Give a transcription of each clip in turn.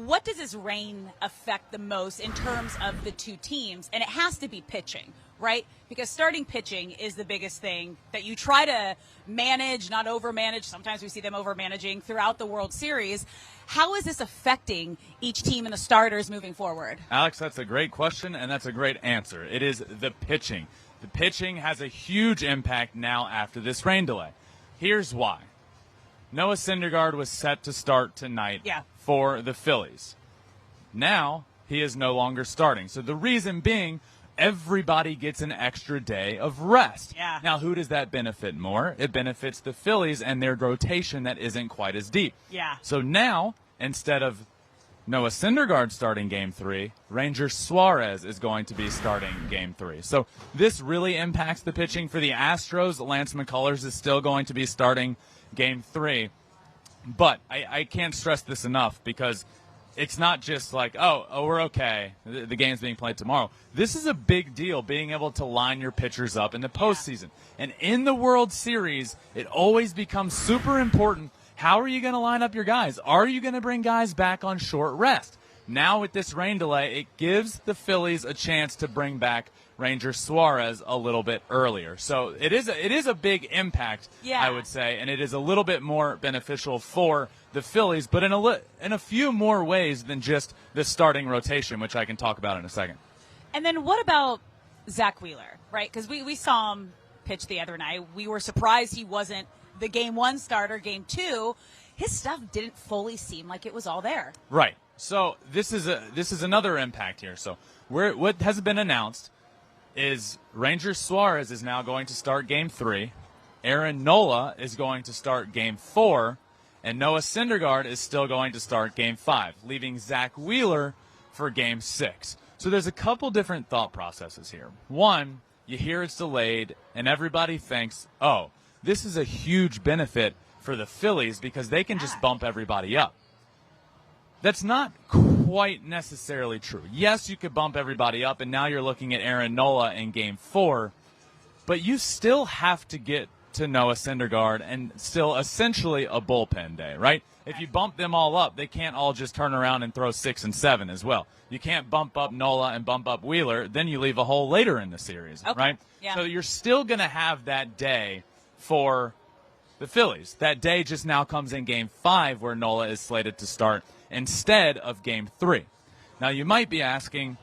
What does this rain affect the most in terms of the two teams? And it has to be pitching, right? Because starting pitching is the biggest thing that you try to manage, not overmanage. Sometimes we see them overmanaging throughout the World Series. How is this affecting each team and the starters moving forward? Alex, that's a great question, and that's a great answer. It is the pitching. The pitching has a huge impact now after this rain delay. Here's why. Noah Syndergaard was set to start tonight for the Phillies. Now, he is no longer starting. So the reason being, everybody gets an extra day of rest. Yeah. Now, who does that benefit more? It benefits the Phillies and their rotation that isn't quite as deep. Yeah. So now, instead of Noah Syndergaard starting Game 3, Ranger Suarez is going to be starting Game 3. So this really impacts the pitching for the Astros. Lance McCullers is still going to be starting Game 3. But I can't stress this enough because it's not just like, oh, we're okay. The game's being played tomorrow. This is a big deal, being able to line your pitchers up in the postseason. And in the World Series, it always becomes super important. How are you going to line up your guys? Are you going to bring guys back on short rest? Now with this rain delay, it gives the Phillies a chance to bring back Ranger Suarez a little bit earlier. So it is a big impact, I would say, and it is a little bit more beneficial for the Phillies, but in a few more ways than just the starting rotation, which I can talk about in a second. And then what about Zach Wheeler, right? Because we saw him pitch the other night. We were surprised he wasn't the Game 1 starter. Game 2, his stuff didn't fully seem like it was all there. Right. So this is another impact here. So what has been announced is Ranger Suarez is now going to start Game 3, Aaron Nola is going to start Game 4, and Noah Syndergaard is still going to start Game 5, leaving Zach Wheeler for Game 6. So there's a couple different thought processes here. One, you hear it's delayed, and everybody thinks, oh, this is a huge benefit for the Phillies because they can just bump everybody up. That's not quite necessarily true. Yes, you could bump everybody up, and now you're looking at Aaron Nola in Game 4, but you still have to get to Noah Syndergaard and still essentially a bullpen day, right? If you bump them all up, they can't all just turn around and throw 6 and 7 as well. You can't bump up Nola and bump up Wheeler, then you leave a hole later in the series, right? Yeah. So you're still going to have that day for the Phillies. That day just now comes in Game 5 where Nola is slated to start instead of Game 3. Now, you might be asking,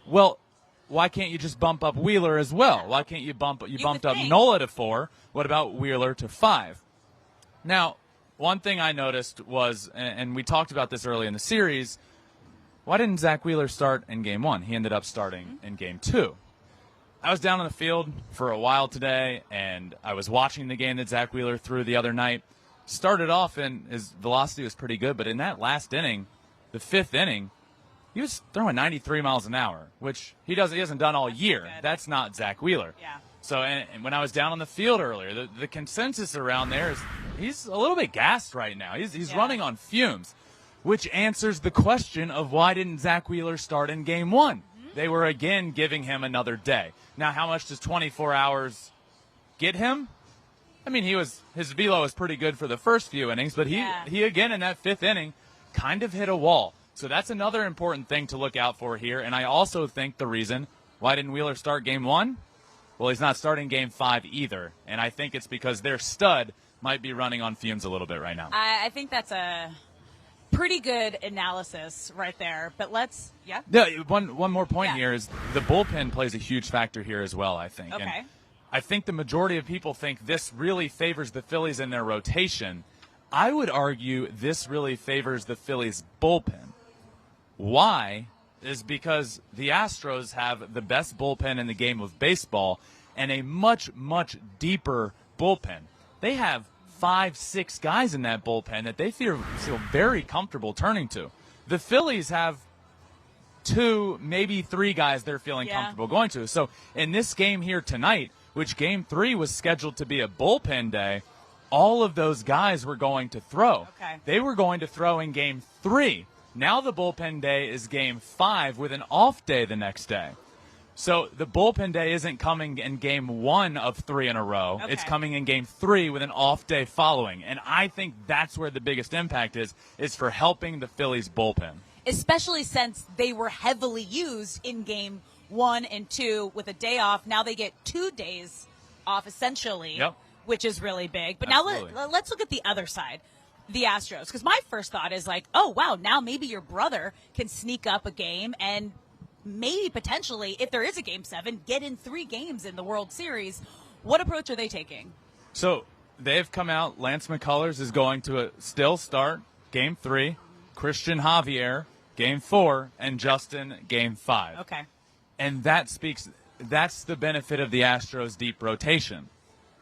well, why can't you just bump up Wheeler as well? Why can't you bumped up Nola to 4? What about Wheeler to 5? Now, one thing I noticed was, and we talked about this early in the series, why didn't Zach Wheeler start in Game 1? He ended up starting in Game 2. I was down on the field for a while today, and I was watching the game that Zach Wheeler threw the other night. Started off, and his velocity was pretty good, but in that last inning, the 5th inning, he was throwing 93 miles an hour, which he hasn't done all year. That's not Zach Wheeler. Yeah. So, and when I was down on the field earlier, the consensus around there is he's a little bit gassed right now. He's running on fumes, which answers the question of why didn't Zach Wheeler start in Game 1? They were again giving him another day. Now, how much does 24 hours get him? I mean, his velo was pretty good for the first few innings, but he again in that 5th inning kind of hit a wall. So that's another important thing to look out for here. And I also think the reason why didn't Wheeler start Game 1? Well, he's not starting Game 5 either. And I think it's because their stud might be running on fumes a little bit right now. I think that's a pretty good analysis right there. But Yeah, one more point here is the bullpen plays a huge factor here as well, I think. Okay. And I think the majority of people think this really favors the Phillies in their rotation. I would argue this really favors the Phillies bullpen. Why? Is because the Astros have the best bullpen in the game of baseball and a much, much deeper bullpen. They have 5-6 guys in that bullpen that they feel very comfortable turning to. The Phillies have 2, maybe 3 guys they're feeling comfortable going to. So in this game here tonight, which Game 3 was scheduled to be a bullpen day, all of those guys were going to throw. Okay. They were going to throw in Game 3. Now the bullpen day is Game 5 with an off day the next day. So the bullpen day isn't coming in Game 1 of 3 in a row. Okay. It's coming in Game 3 with an off day following. And I think that's where the biggest impact is for helping the Phillies bullpen. especially since they were heavily used in game 1 and 2 with a day off. Now they get 2 days off essentially, which is really big. But Absolutely. now let's look at the other side, the Astros. Because my first thought is like, oh, wow, now maybe your brother can sneak up a game and maybe potentially, if there is a Game 7, get in 3 games in the World Series. What approach are they taking? So they've come out. Lance McCullers is going to still start Game 3, Christian Javier Game 4, and Justin Game 5. Okay. And that's the benefit of the Astros' deep rotation,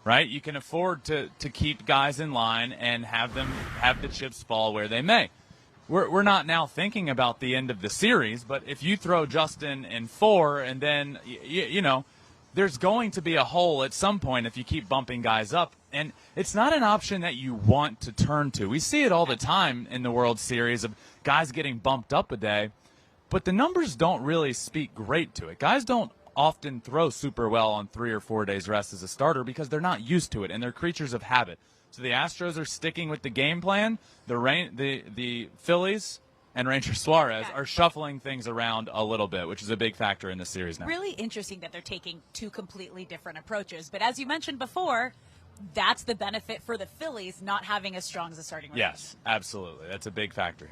right? You can afford to keep guys in line and have the chips fall where they may. We're not now thinking about the end of the series, but if you throw Justin in 4 and then, you know, there's going to be a hole at some point if you keep bumping guys up. And it's not an option that you want to turn to. We see it all the time in the World Series of guys getting bumped up a day, but the numbers don't really speak great to it. Guys don't often throw super well on 3 or 4 days rest as a starter because they're not used to it, and they're creatures of habit. So the Astros are sticking with the game plan. The Phillies and Ranger Suarez are shuffling things around a little bit, which is a big factor in this series now. Really interesting that they're taking 2 completely different approaches. But as you mentioned before, that's the benefit for the Phillies not having as strong as a starting rotation. Yes, absolutely. That's a big factor here.